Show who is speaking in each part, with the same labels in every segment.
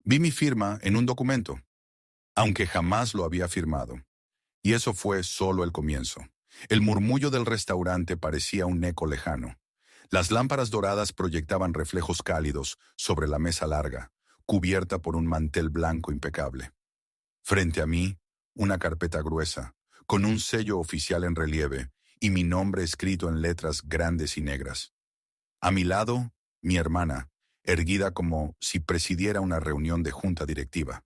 Speaker 1: Vi mi firma en un documento, aunque jamás lo había firmado. Y eso fue solo el comienzo. El murmullo del restaurante parecía un eco lejano. Las lámparas doradas proyectaban reflejos cálidos sobre la mesa larga, cubierta por un mantel blanco impecable. Frente a mí, una carpeta gruesa, con un sello oficial en relieve y mi nombre escrito en letras grandes y negras. A mi lado, mi hermana, erguida como si presidiera una reunión de junta directiva.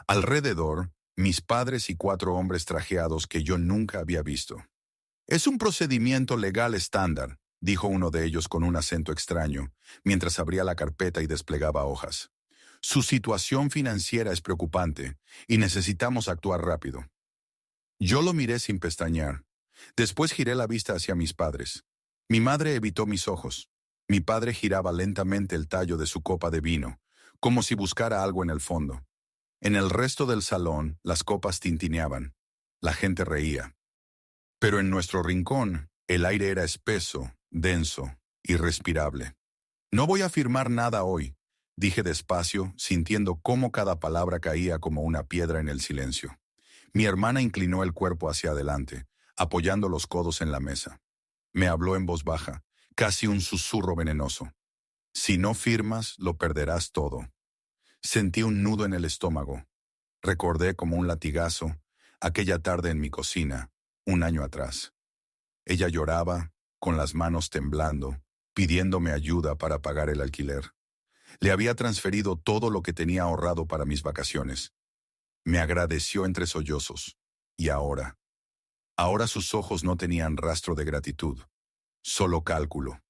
Speaker 1: Alrededor, mis padres y 4 hombres trajeados que yo nunca había visto. Es un procedimiento legal estándar, dijo uno de ellos con un acento extraño, mientras abría la carpeta y desplegaba hojas. Su situación financiera es preocupante y necesitamos actuar rápido. Yo lo miré sin pestañear. Después giré la vista hacia mis padres. Mi madre evitó mis ojos. Mi padre giraba lentamente el tallo de su copa de vino, como si buscara algo en el fondo. En el resto del salón, las copas tintineaban. La gente reía. Pero en nuestro rincón, el aire era espeso, denso, irrespirable. No voy a firmar nada hoy, dije despacio, sintiendo cómo cada palabra caía como una piedra en el silencio. Mi hermana inclinó el cuerpo hacia adelante, apoyando los codos en la mesa. Me habló en voz baja, casi un susurro venenoso. Si no firmas, lo perderás todo. Sentí un nudo en el estómago. Recordé como un latigazo aquella tarde en mi cocina, un año atrás. Ella lloraba, con las manos temblando, pidiéndome ayuda para pagar el alquiler. Le había transferido todo lo que tenía ahorrado para mis vacaciones. Me agradeció entre sollozos. Y ahora. Ahora sus ojos no tenían rastro de gratitud, solo cálculo.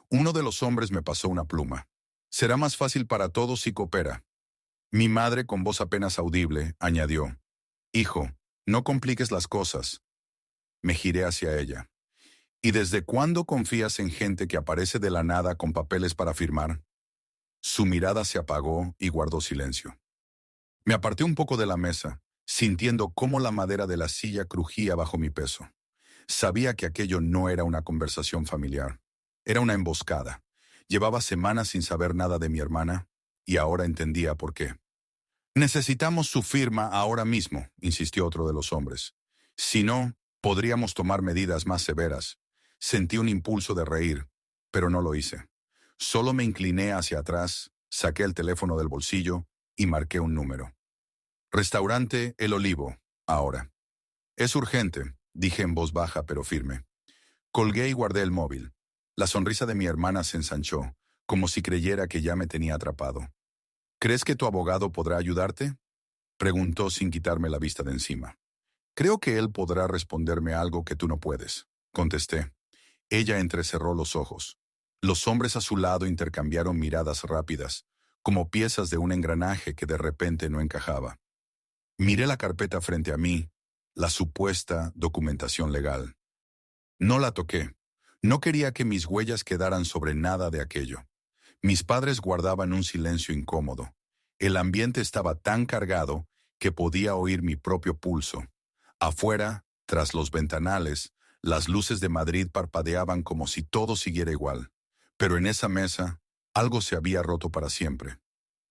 Speaker 1: Uno de los hombres me pasó una pluma. Será más fácil para todos si coopera. Mi madre, con voz apenas audible, añadió: Hijo, no compliques las cosas. Me giré hacia ella. ¿Y desde cuándo confías en gente que aparece de la nada con papeles para firmar? Su mirada se apagó y guardó silencio. Me aparté un poco de la mesa, sintiendo cómo la madera de la silla crujía bajo mi peso. Sabía que aquello no era una conversación familiar. Era una emboscada. Llevaba semanas sin saber nada de mi hermana, y ahora entendía por qué. Necesitamos su firma ahora mismo, insistió otro de los hombres. Si no, podríamos tomar medidas más severas. Sentí un impulso de reír, pero no lo hice. Solo me incliné hacia atrás, saqué el teléfono del bolsillo y marqué un número. Restaurante El Olivo, ahora. Es urgente, dije en voz baja pero firme. Colgué y guardé el móvil. La sonrisa de mi hermana se ensanchó, como si creyera que ya me tenía atrapado. ¿Crees que tu abogado podrá ayudarte?, preguntó sin quitarme la vista de encima. Creo que él podrá responderme algo que tú no puedes, contesté. Ella entrecerró los ojos. Los hombres a su lado intercambiaron miradas rápidas, como piezas de un engranaje que de repente no encajaba. Miré la carpeta frente a mí, la supuesta documentación legal. No la toqué. No quería que mis huellas quedaran sobre nada de aquello. Mis padres guardaban un silencio incómodo. El ambiente estaba tan cargado que podía oír mi propio pulso. Afuera, tras los ventanales, las luces de Madrid parpadeaban como si todo siguiera igual. Pero en esa mesa, algo se había roto para siempre.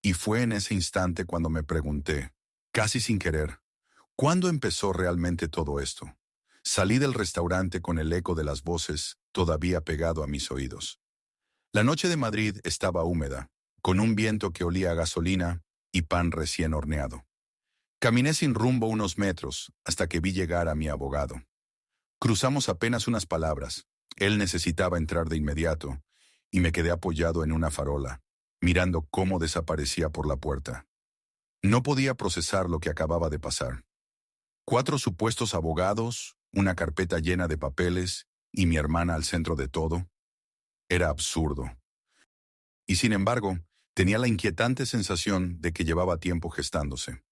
Speaker 1: Y fue en ese instante cuando me pregunté, casi sin querer, ¿cuándo empezó realmente todo esto? Salí del restaurante con el eco de las voces todavía pegado a mis oídos. La noche de Madrid estaba húmeda, con un viento que olía a gasolina y pan recién horneado. Caminé sin rumbo unos metros hasta que vi llegar a mi abogado. Cruzamos apenas unas palabras. Él necesitaba entrar de inmediato y me quedé apoyado en una farola, mirando cómo desaparecía por la puerta. No podía procesar lo que acababa de pasar. 4 supuestos abogados, una carpeta llena de papeles y mi hermana al centro de todo. Era absurdo. Y sin embargo, tenía la inquietante sensación de que llevaba tiempo gestándose.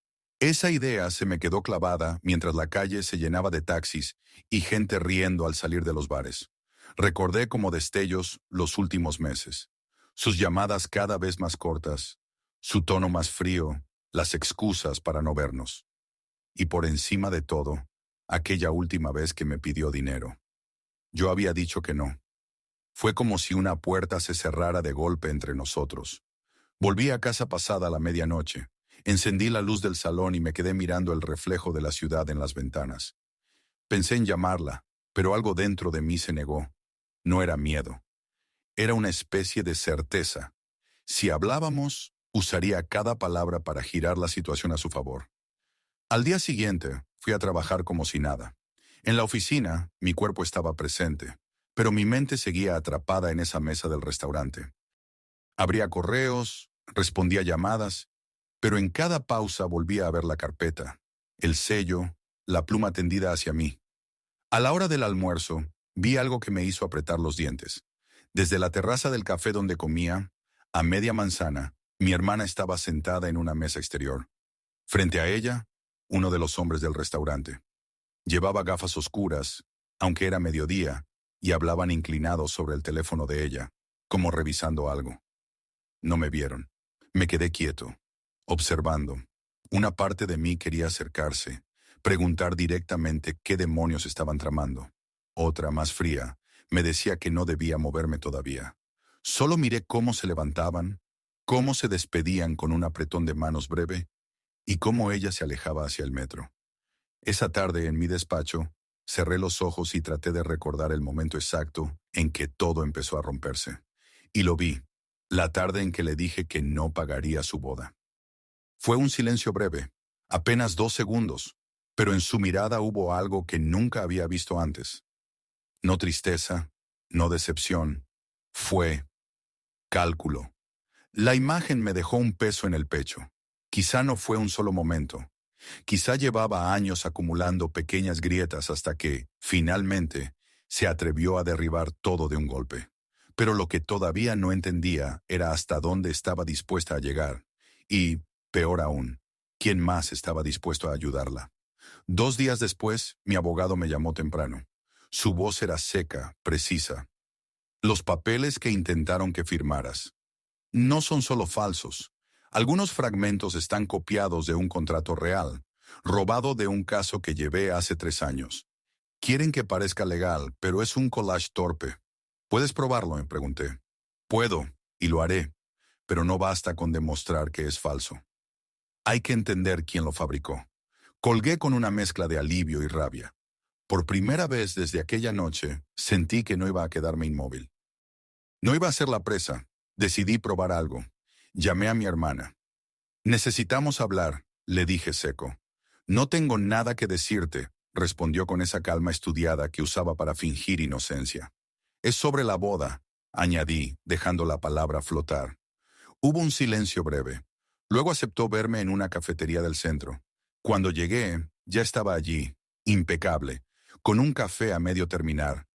Speaker 1: Esa idea se me quedó clavada mientras la calle se llenaba de taxis y gente riendo al salir de los bares. Recordé como destellos los últimos meses. Sus llamadas cada vez más cortas, su tono más frío, las excusas para no vernos. Y por encima de todo, aquella última vez que me pidió dinero. Yo había dicho que no. Fue como si una puerta se cerrara de golpe entre nosotros. Volví a casa pasada la medianoche. Encendí la luz del salón y me quedé mirando el reflejo de la ciudad en las ventanas. Pensé en llamarla, pero algo dentro de mí se negó. No era miedo. Era una especie de certeza. Si hablábamos, usaría cada palabra para girar la situación a su favor. Al día siguiente, fui a trabajar como si nada. En la oficina, mi cuerpo estaba presente, pero mi mente seguía atrapada en esa mesa del restaurante. Abría correos, respondía llamadas, pero en cada pausa volvía a ver la carpeta, el sello, la pluma tendida hacia mí. A la hora del almuerzo, vi algo que me hizo apretar los dientes. Desde la terraza del café donde comía, a media manzana, mi hermana estaba sentada en una mesa exterior. Frente a ella, uno de los hombres del restaurante. Llevaba gafas oscuras, aunque era mediodía, y hablaban inclinados sobre el teléfono de ella, como revisando algo. No me vieron. Me quedé quieto, observando. Una parte de mí quería acercarse, preguntar directamente qué demonios estaban tramando. Otra, más fría, me decía que no debía moverme todavía. Solo miré cómo se levantaban, cómo se despedían con un apretón de manos breve y cómo ella se alejaba hacia el metro. Esa tarde, en mi despacho, cerré los ojos y traté de recordar el momento exacto en que todo empezó a romperse. Y lo vi, la tarde en que le dije que no pagaría su boda. Fue un silencio breve, apenas 2 segundos, pero en su mirada hubo algo que nunca había visto antes. No tristeza, no decepción, fue cálculo. La imagen me dejó un peso en el pecho. Quizá no fue un solo momento. Quizá llevaba años acumulando pequeñas grietas hasta que, finalmente, se atrevió a derribar todo de un golpe. Pero lo que todavía no entendía era hasta dónde estaba dispuesta a llegar. Y, peor aún, quién más estaba dispuesto a ayudarla. 2 días después, mi abogado me llamó temprano. Su voz era seca, precisa. Los papeles que intentaron que firmaras no son solo falsos. Algunos fragmentos están copiados de un contrato real, robado de un caso que llevé hace 3 años. Quieren que parezca legal, pero es un collage torpe. ¿Puedes probarlo?, me pregunté. Puedo, y lo haré, pero no basta con demostrar que es falso. Hay que entender quién lo fabricó. Colgué con una mezcla de alivio y rabia. Por primera vez desde aquella noche, sentí que no iba a quedarme inmóvil. No iba a ser la presa. Decidí probar algo. Llamé a mi hermana. Necesitamos hablar, le dije seco. No tengo nada que decirte, respondió con esa calma estudiada que usaba para fingir inocencia. Es sobre la boda, añadí, dejando la palabra flotar. Hubo un silencio breve. Luego aceptó verme en una cafetería del centro. Cuando llegué, ya estaba allí, impecable, con un café a medio terminar.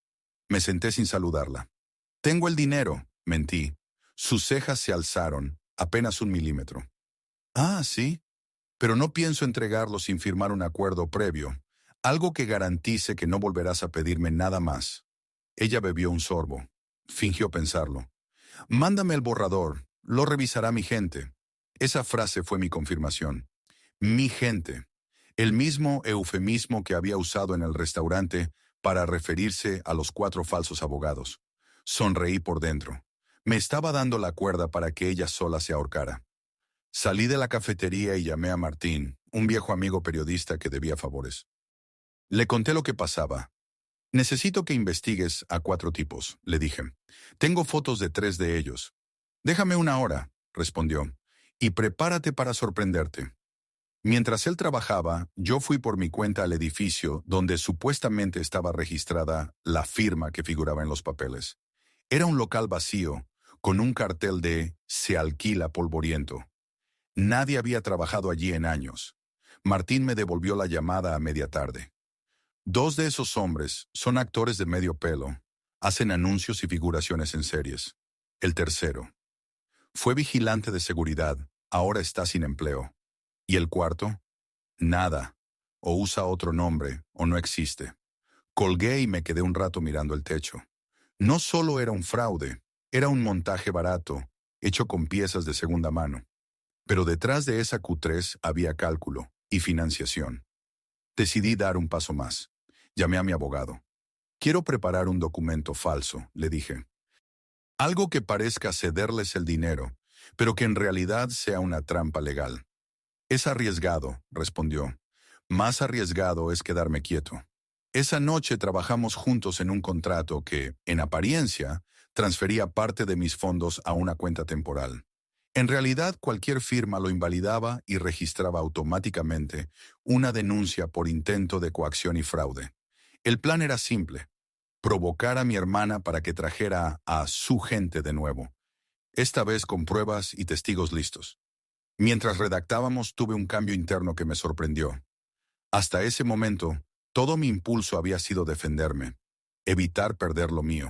Speaker 1: Me senté sin saludarla. Tengo el dinero, mentí. Sus cejas se alzaron, apenas 1 milímetro. Ah, sí, pero no pienso entregarlo sin firmar un acuerdo previo, algo que garantice que no volverás a pedirme nada más. Ella bebió un sorbo. Fingió pensarlo. Mándame el borrador, lo revisará mi gente. Esa frase fue mi confirmación. Mi gente. El mismo eufemismo que había usado en el restaurante para referirse a los 4 falsos abogados. Sonreí por dentro. Me estaba dando la cuerda para que ella sola se ahorcara. Salí de la cafetería y llamé a Martín, un viejo amigo periodista que debía favores. Le conté lo que pasaba. Necesito que investigues a 4 tipos, le dije. Tengo fotos de 3 de ellos. Déjame una hora, respondió, y prepárate para sorprenderte. Mientras él trabajaba, yo fui por mi cuenta al edificio donde supuestamente estaba registrada la firma que figuraba en los papeles. Era un local vacío, con un cartel de "Se alquila polvoriento". Nadie había trabajado allí en años. Martín me devolvió la llamada a media tarde. 2 de esos hombres son actores de medio pelo. Hacen anuncios y figuraciones en series. El tercero fue vigilante de seguridad. Ahora está sin empleo. ¿Y el cuarto? Nada. O usa otro nombre, o no existe. Colgué y me quedé un rato mirando el techo. No solo era un fraude, era un montaje barato, hecho con piezas de segunda mano. Pero detrás de esa Q3 había cálculo y financiación. Decidí dar un paso más. Llamé a mi abogado. Quiero preparar un documento falso, le dije. Algo que parezca cederles el dinero, pero que en realidad sea una trampa legal. Es arriesgado, respondió. Más arriesgado es quedarme quieto. Esa noche trabajamos juntos en un contrato que, en apariencia, transfería parte de mis fondos a una cuenta temporal. En realidad, cualquier firma lo invalidaba y registraba automáticamente una denuncia por intento de coacción y fraude. El plan era simple: provocar a mi hermana para que trajera a su gente de nuevo, esta vez con pruebas y testigos listos. Mientras redactábamos, tuve un cambio interno que me sorprendió. Hasta ese momento, todo mi impulso había sido defenderme, evitar perder lo mío.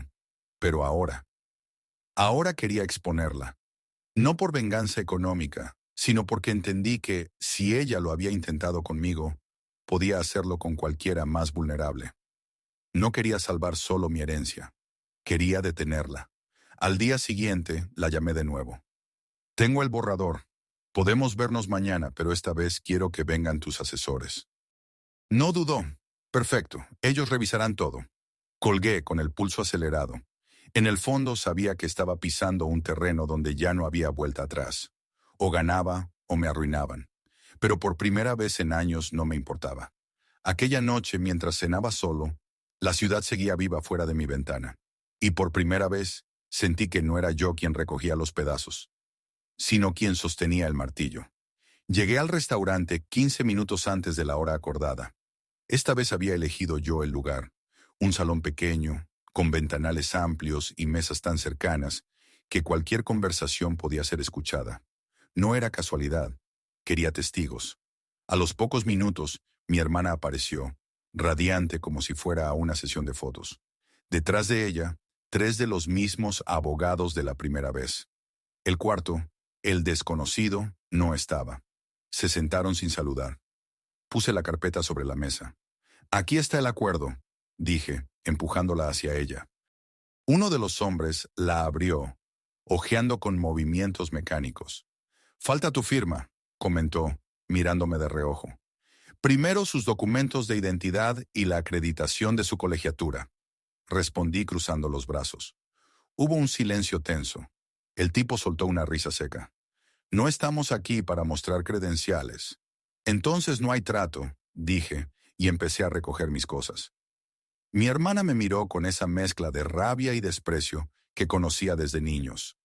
Speaker 1: Pero ahora quería exponerla. No por venganza económica, sino porque entendí que, si ella lo había intentado conmigo, podía hacerlo con cualquiera más vulnerable. No quería salvar solo mi herencia. Quería detenerla. Al día siguiente, la llamé de nuevo. Tengo el borrador. Podemos vernos mañana, pero esta vez quiero que vengan tus asesores. No dudó. Perfecto, ellos revisarán todo. Colgué con el pulso acelerado. En el fondo sabía que estaba pisando un terreno donde ya no había vuelta atrás. O ganaba o me arruinaban. Pero por primera vez en años no me importaba. Aquella noche, mientras cenaba solo, la ciudad seguía viva fuera de mi ventana. Y por primera vez sentí que no era yo quien recogía los pedazos, sino quien sostenía el martillo. Llegué al restaurante 15 minutos antes de la hora acordada. Esta vez había elegido yo el lugar. Un salón pequeño, con ventanales amplios y mesas tan cercanas que cualquier conversación podía ser escuchada. No era casualidad. Quería testigos. A los pocos minutos, mi hermana apareció, radiante como si fuera a una sesión de fotos. Detrás de ella, 3 de los mismos abogados de la primera vez. El cuarto, el desconocido, no estaba. Se sentaron sin saludar. Puse la carpeta sobre la mesa. Aquí está el acuerdo, dije, empujándola hacia ella. Uno de los hombres la abrió, hojeando con movimientos mecánicos. Falta tu firma, comentó, mirándome de reojo. Primero sus documentos de identidad y la acreditación de su colegiatura, respondí cruzando los brazos. Hubo un silencio tenso. El tipo soltó una risa seca. No estamos aquí para mostrar credenciales. Entonces no hay trato, dije, y empecé a recoger mis cosas. Mi hermana me miró con esa mezcla de rabia y desprecio que conocía desde niños.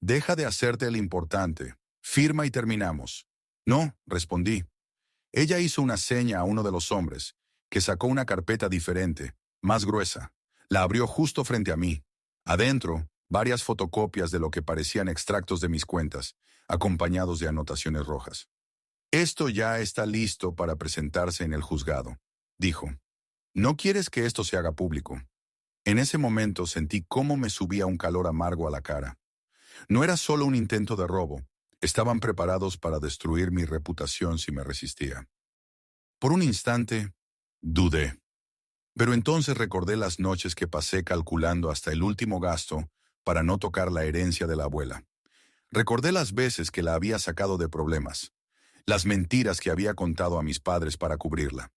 Speaker 1: Deja de hacerte el importante. Firma y terminamos. No, respondí. Ella hizo una seña a uno de los hombres, que sacó una carpeta diferente, más gruesa. La abrió justo frente a mí. Adentro, varias fotocopias de lo que parecían extractos de mis cuentas, acompañados de anotaciones rojas. Esto ya está listo para presentarse en el juzgado, dijo. No quieres que esto se haga público. En ese momento sentí cómo me subía un calor amargo a la cara. No era solo un intento de robo. Estaban preparados para destruir mi reputación si me resistía. Por un instante, dudé. Pero entonces recordé las noches que pasé calculando hasta el último gasto para no tocar la herencia de la abuela. Recordé las veces que la había sacado de problemas, las mentiras que había contado a mis padres para cubrirla.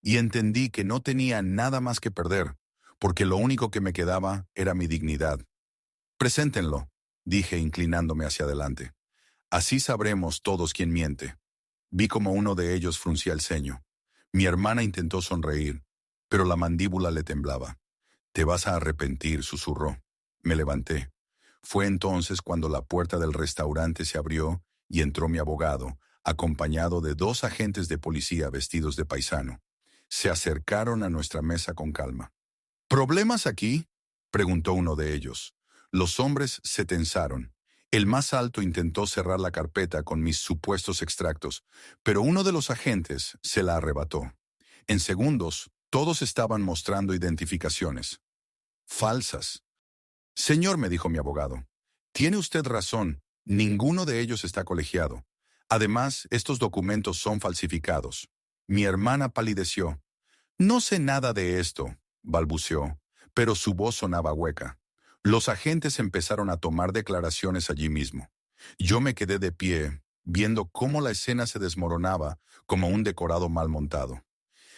Speaker 1: Y entendí que no tenía nada más que perder, porque lo único que me quedaba era mi dignidad. Preséntenlo, dije inclinándome hacia adelante. Así sabremos todos quién miente. Vi como uno de ellos fruncía el ceño. Mi hermana intentó sonreír, pero la mandíbula le temblaba. Te vas a arrepentir, susurró. Me levanté. Fue entonces cuando la puerta del restaurante se abrió y entró mi abogado, acompañado de 2 agentes de policía vestidos de paisano. Se acercaron a nuestra mesa con calma. ¿Problemas aquí?, preguntó uno de ellos. Los hombres se tensaron. El más alto intentó cerrar la carpeta con mis supuestos extractos, pero uno de los agentes se la arrebató. En segundos, todos estaban mostrando identificaciones. Falsas. Señor, me dijo mi abogado, tiene usted razón, ninguno de ellos está colegiado. Además, estos documentos son falsificados. Mi hermana palideció. No sé nada de esto, balbuceó, pero su voz sonaba hueca. Los agentes empezaron a tomar declaraciones allí mismo. Yo me quedé de pie, viendo cómo la escena se desmoronaba como un decorado mal montado.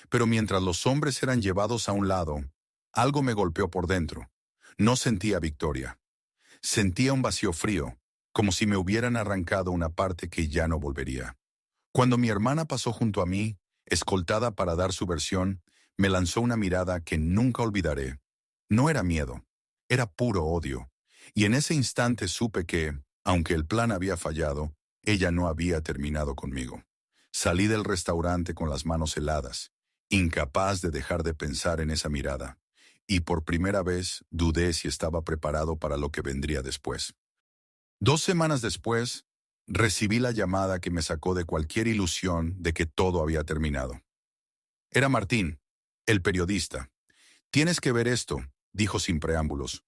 Speaker 1: Pero mientras los hombres eran llevados a un lado, algo me golpeó por dentro. No sentía victoria. Sentía un vacío frío, como si me hubieran arrancado una parte que ya no volvería. Cuando mi hermana pasó junto a mí, escoltada para dar su versión, me lanzó una mirada que nunca olvidaré. No era miedo, era puro odio. Y en ese instante supe que, aunque el plan había fallado, ella no había terminado conmigo. Salí del restaurante con las manos heladas, incapaz de dejar de pensar en esa mirada. Y por primera vez dudé si estaba preparado para lo que vendría después. 2 semanas después, recibí la llamada que me sacó de cualquier ilusión de que todo había terminado. Era Martín, el periodista. «Tienes que ver esto», dijo sin preámbulos.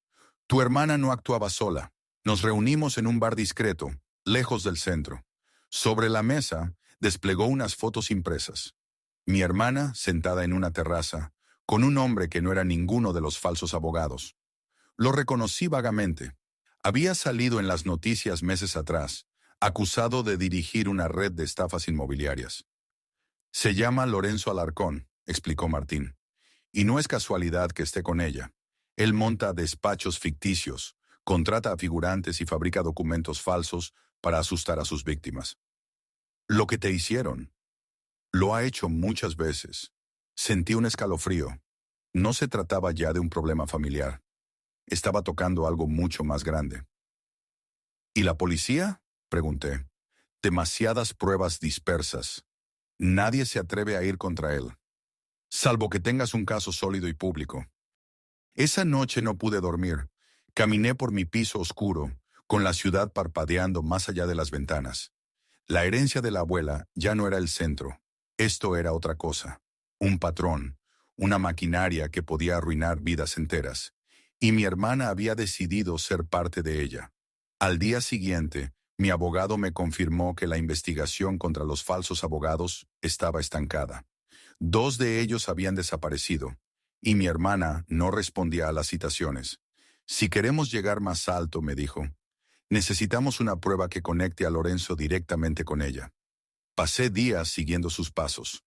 Speaker 1: «Tu hermana no actuaba sola. Nos reunimos en un bar discreto, lejos del centro. Sobre la mesa, desplegó unas fotos impresas. Mi hermana sentada en una terraza, con un hombre que no era ninguno de los falsos abogados. Lo reconocí vagamente. Había salido en las noticias meses atrás, acusado de dirigir una red de estafas inmobiliarias. Se llama Lorenzo Alarcón», explicó Martín. «Y no es casualidad que esté con ella. Él monta despachos ficticios, contrata a figurantes y fabrica documentos falsos para asustar a sus víctimas. Lo que te hicieron, lo ha hecho muchas veces». Sentí un escalofrío. No se trataba ya de un problema familiar. Estaba tocando algo mucho más grande. «¿Y la policía?», pregunté. «Demasiadas pruebas dispersas. Nadie se atreve a ir contra él, salvo que tengas un caso sólido y público». Esa noche no pude dormir. Caminé por mi piso oscuro, con la ciudad parpadeando más allá de las ventanas. La herencia de la abuela ya no era el centro. Esto era otra cosa. Un patrón, una maquinaria que podía arruinar vidas enteras. Y mi hermana había decidido ser parte de ella. Al día siguiente, mi abogado me confirmó que la investigación contra los falsos abogados estaba estancada. 2 de ellos habían desaparecido, y mi hermana no respondía a las citaciones. «Si queremos llegar más alto», me dijo, «necesitamos una prueba que conecte a Lorenzo directamente con ella». Pasé días siguiendo sus pasos.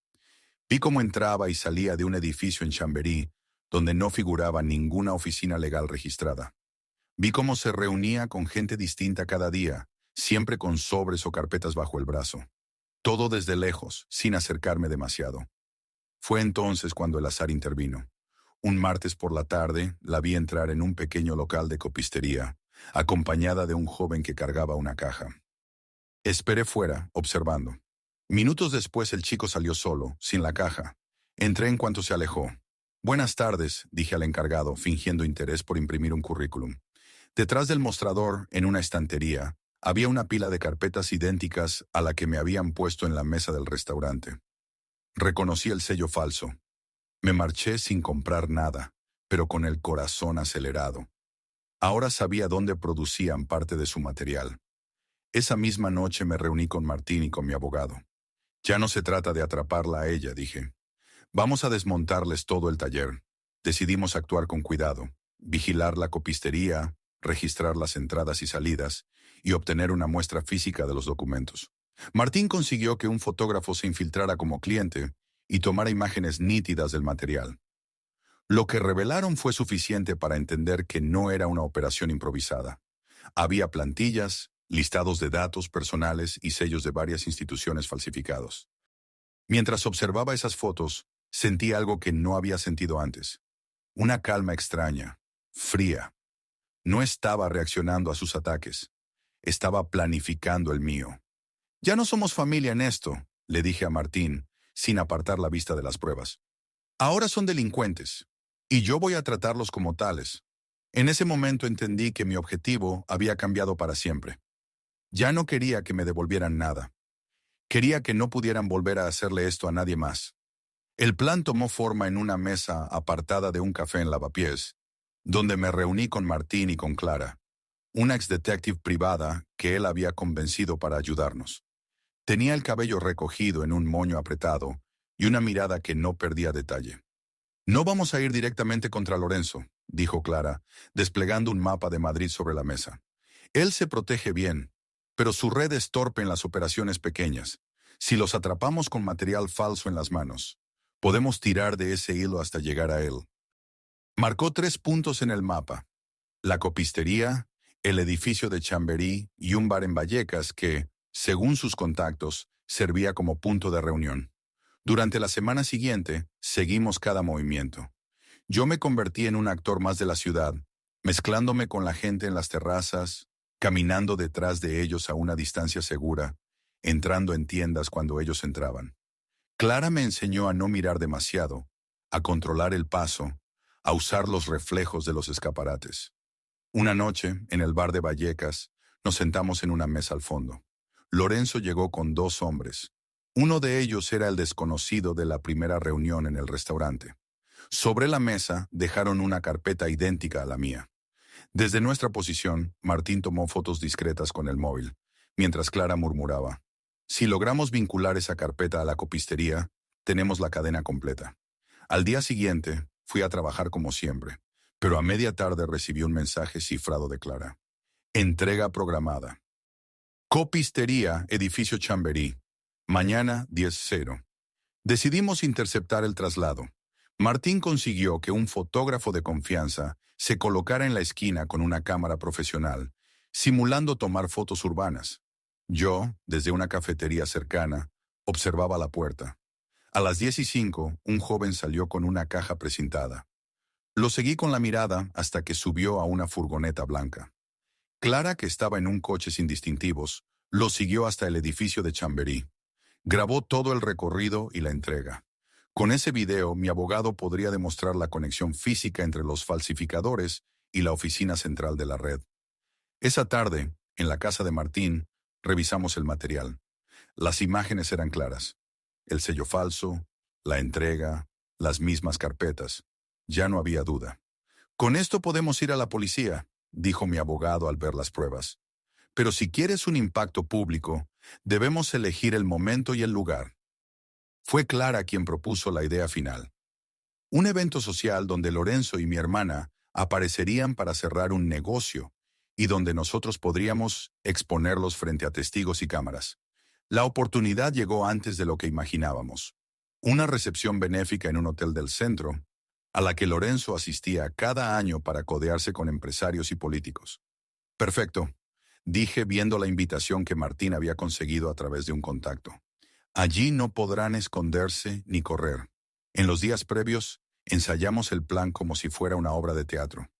Speaker 1: Vi cómo entraba y salía de un edificio en Chamberí, donde no figuraba ninguna oficina legal registrada. Vi cómo se reunía con gente distinta cada día, siempre con sobres o carpetas bajo el brazo. Todo desde lejos, sin acercarme demasiado. Fue entonces cuando el azar intervino. Un martes por la tarde la vi entrar en un pequeño local de copistería, acompañada de un joven que cargaba una caja. Esperé fuera, observando. Minutos después el chico salió solo, sin la caja. Entré en cuanto se alejó. «Buenas tardes», dije al encargado, fingiendo interés por imprimir un currículum. Detrás del mostrador, en una estantería, había una pila de carpetas idénticas a la que me habían puesto en la mesa del restaurante. Reconocí el sello falso. Me marché sin comprar nada, pero con el corazón acelerado. Ahora sabía dónde producían parte de su material. Esa misma noche me reuní con Martín y con mi abogado. «Ya no se trata de atraparla a ella», dije. «Vamos a desmontarles todo el taller». Decidimos actuar con cuidado, vigilar la copistería, registrar las entradas y salidas y obtener una muestra física de los documentos. Martín consiguió que un fotógrafo se infiltrara como cliente y tomara imágenes nítidas del material. Lo que revelaron fue suficiente para entender que no era una operación improvisada. Había plantillas, listados de datos personales y sellos de varias instituciones falsificados. Mientras observaba esas fotos, sentí algo que no había sentido antes. Una calma extraña, fría. No estaba reaccionando a sus ataques. Estaba planificando el mío. «Ya no somos familia en esto», le dije a Martín, sin apartar la vista de las pruebas. «Ahora son delincuentes, y yo voy a tratarlos como tales». En ese momento entendí que mi objetivo había cambiado para siempre. Ya no quería que me devolvieran nada. Quería que no pudieran volver a hacerle esto a nadie más. El plan tomó forma en una mesa apartada de un café en Lavapiés, donde me reuní con Martín y con Clara, una ex-detective privada que él había convencido para ayudarnos. Tenía el cabello recogido en un moño apretado y una mirada que no perdía detalle. «No vamos a ir directamente contra Lorenzo», dijo Clara, desplegando un mapa de Madrid sobre la mesa. «Él se protege bien, pero su red es torpe en las operaciones pequeñas. Si los atrapamos con material falso en las manos, podemos tirar de ese hilo hasta llegar a él». Marcó 3 puntos en el mapa: la copistería, el edificio de Chamberí y un bar en Vallecas que, según sus contactos, servía como punto de reunión. Durante la semana siguiente, seguimos cada movimiento. Yo me convertí en un actor más de la ciudad, mezclándome con la gente en las terrazas, caminando detrás de ellos a una distancia segura, entrando en tiendas cuando ellos entraban. Clara me enseñó a no mirar demasiado, a controlar el paso, a usar los reflejos de los escaparates. Una noche, en el bar de Vallecas, nos sentamos en una mesa al fondo. Lorenzo llegó con 2 hombres. Uno de ellos era el desconocido de la primera reunión en el restaurante. Sobre la mesa dejaron una carpeta idéntica a la mía. Desde nuestra posición, Martín tomó fotos discretas con el móvil, mientras Clara murmuraba: si logramos vincular esa carpeta a la copistería, tenemos la cadena completa. Al día siguiente, fui a trabajar como siempre, pero a media tarde recibí un mensaje cifrado de Clara. Entrega programada. Copistería, edificio Chamberí. Mañana 10:00. Decidimos interceptar el traslado. Martín consiguió que un fotógrafo de confianza se colocara en la esquina con una cámara profesional, simulando tomar fotos urbanas. Yo, desde una cafetería cercana, observaba la puerta. A las 10:05, un joven salió con una caja precintada. Lo seguí con la mirada hasta que subió a una furgoneta blanca. Clara, que estaba en un coche sin distintivos, lo siguió hasta el edificio de Chamberí. Grabó todo el recorrido y la entrega. Con ese video, mi abogado podría demostrar la conexión física entre los falsificadores y la oficina central de la red. Esa tarde, en la casa de Martín, revisamos el material. Las imágenes eran claras. El sello falso, la entrega, las mismas carpetas. Ya no había duda. Con esto podemos ir a la policía, dijo mi abogado al ver las pruebas. Pero si quieres un impacto público, debemos elegir el momento y el lugar. Fue Clara quien propuso la idea final. Un evento social donde Lorenzo y mi hermana aparecerían para cerrar un negocio y donde nosotros podríamos exponerlos frente a testigos y cámaras. La oportunidad llegó antes de lo que imaginábamos. Una recepción benéfica en un hotel del centro, a la que Lorenzo asistía cada año para codearse con empresarios y políticos. Perfecto, dije viendo la invitación que Martín había conseguido a través de un contacto. Allí no podrán esconderse ni correr. En los días previos, ensayamos el plan como si fuera una obra de teatro.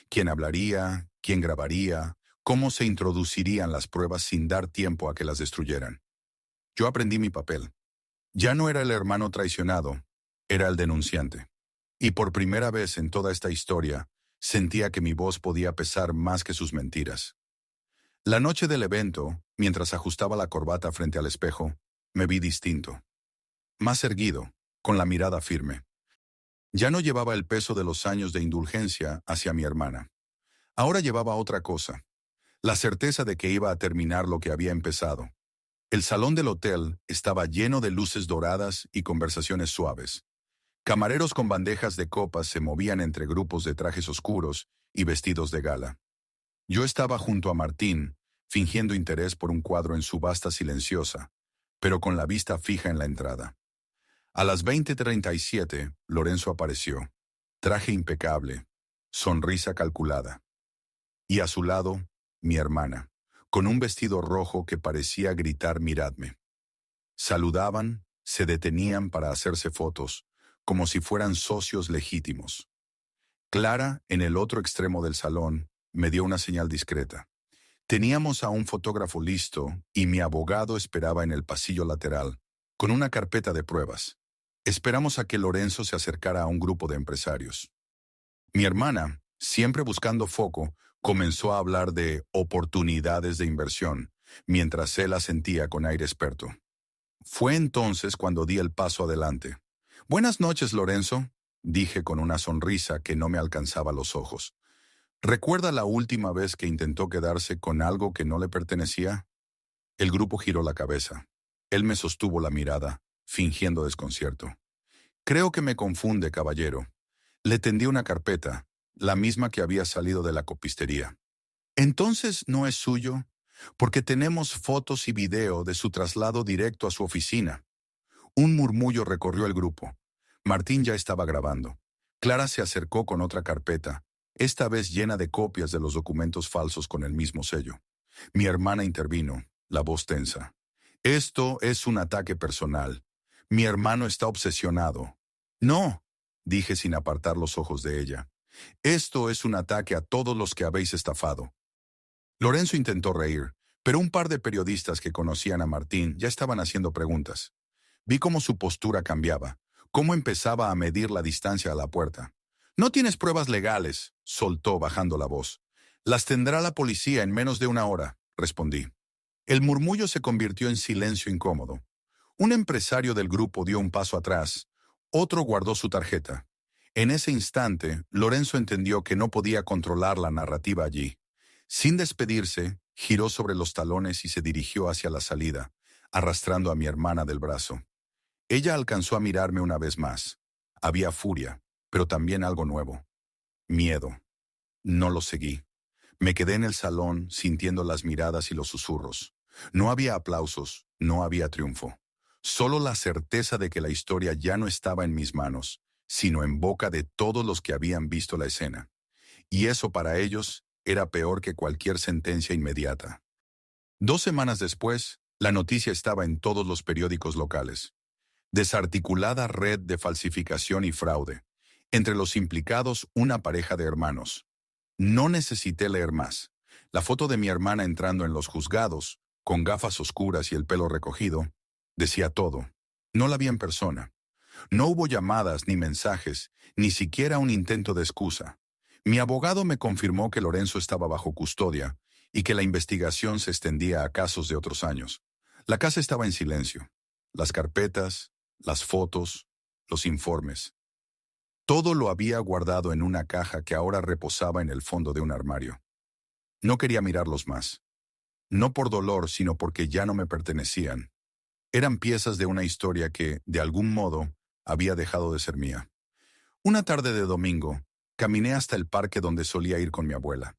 Speaker 1: ¿Quién hablaría? ¿Quién grabaría? ¿Cómo se introducirían las pruebas sin dar tiempo a que las destruyeran? Yo aprendí mi papel. Ya no era el hermano traicionado, era el denunciante. Y por primera vez en toda esta historia, sentía que mi voz podía pesar más que sus mentiras. La noche del evento, mientras ajustaba la corbata frente al espejo, me vi distinto. Más erguido, con la mirada firme. Ya no llevaba el peso de los años de indulgencia hacia mi hermana. Ahora llevaba otra cosa, la certeza de que iba a terminar lo que había empezado. El salón del hotel estaba lleno de luces doradas y conversaciones suaves. Camareros con bandejas de copas se movían entre grupos de trajes oscuros y vestidos de gala. Yo estaba junto a Martín, fingiendo interés por un cuadro en subasta silenciosa, pero con la vista fija en la entrada. A las 20:37, Lorenzo apareció. Traje impecable, sonrisa calculada. Y a su lado, mi hermana, con un vestido rojo que parecía gritar «miradme». Saludaban, se detenían para hacerse fotos, como si fueran socios legítimos. Clara, en el otro extremo del salón, me dio una señal discreta. Teníamos a un fotógrafo listo y mi abogado esperaba en el pasillo lateral, con una carpeta de pruebas. Esperamos a que Lorenzo se acercara a un grupo de empresarios. Mi hermana, siempre buscando foco, comenzó a hablar de oportunidades de inversión, mientras él asentía con aire experto. Fue entonces cuando di el paso adelante. «Buenas noches, Lorenzo», dije con una sonrisa que no me alcanzaba los ojos. ¿Recuerda la última vez que intentó quedarse con algo que no le pertenecía? El grupo giró la cabeza. Él me sostuvo la mirada, fingiendo desconcierto. «Creo que me confunde, caballero». Le tendí una carpeta, la misma que había salido de la copistería. «¿Entonces no es suyo? Porque tenemos fotos y video de su traslado directo a su oficina». Un murmullo recorrió el grupo. Martín ya estaba grabando. Clara se acercó con otra carpeta, esta vez llena de copias de los documentos falsos con el mismo sello. Mi hermana intervino, la voz tensa. Esto es un ataque personal. Mi hermano está obsesionado. No, dije sin apartar los ojos de ella. Esto es un ataque a todos los que habéis estafado. Lorenzo intentó reír, pero un par de periodistas que conocían a Martín ya estaban haciendo preguntas. Vi cómo su postura cambiaba, cómo empezaba a medir la distancia a la puerta. No tienes pruebas legales, soltó bajando la voz. Las tendrá la policía en menos de una hora, respondí. El murmullo se convirtió en silencio incómodo. Un empresario del grupo dio un paso atrás, otro guardó su tarjeta. En ese instante, Lorenzo entendió que no podía controlar la narrativa allí. Sin despedirse, giró sobre los talones y se dirigió hacia la salida, arrastrando a mi hermana del brazo. Ella alcanzó a mirarme una vez más. Había furia, pero también algo nuevo. Miedo. No lo seguí. Me quedé en el salón sintiendo las miradas y los susurros. No había aplausos, no había triunfo. Solo la certeza de que la historia ya no estaba en mis manos, sino en boca de todos los que habían visto la escena. Y eso para ellos era peor que cualquier sentencia inmediata. 2 semanas después, la noticia estaba en todos los periódicos locales. Desarticulada red de falsificación y fraude. Entre los implicados, una pareja de hermanos. No necesité leer más. La foto de mi hermana entrando en los juzgados, con gafas oscuras y el pelo recogido, decía todo. No la vi en persona. No hubo llamadas ni mensajes, ni siquiera un intento de excusa. Mi abogado me confirmó que Lorenzo estaba bajo custodia y que la investigación se extendía a casos de otros años. La casa estaba en silencio. Las carpetas, las fotos, los informes. Todo lo había guardado en una caja que ahora reposaba en el fondo de un armario. No quería mirarlos más. No por dolor, sino porque ya no me pertenecían. Eran piezas de una historia que, de algún modo, había dejado de ser mía. Una tarde de domingo, caminé hasta el parque donde solía ir con mi abuela.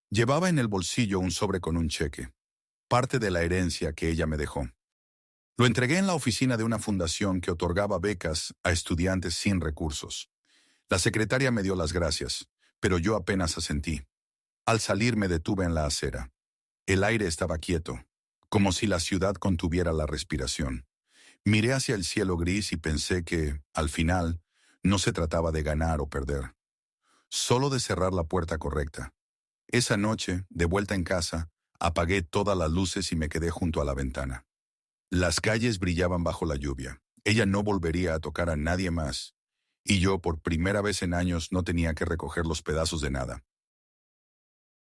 Speaker 1: Llevaba en el bolsillo un sobre con un cheque, parte de la herencia que ella me dejó. Lo entregué en la oficina de una fundación que otorgaba becas a estudiantes sin recursos. La secretaria me dio las gracias, pero yo apenas asentí. Al salir me detuve en la acera. El aire estaba quieto, como si la ciudad contuviera la respiración. Miré hacia el cielo gris y pensé que, al final, no se trataba de ganar o perder, solo de cerrar la puerta correcta. Esa noche, de vuelta en casa, apagué todas las luces y me quedé junto a la ventana. Las calles brillaban bajo la lluvia. Ella no volvería a tocar a nadie más. Y yo, por primera vez en años, no tenía que recoger los pedazos de nada.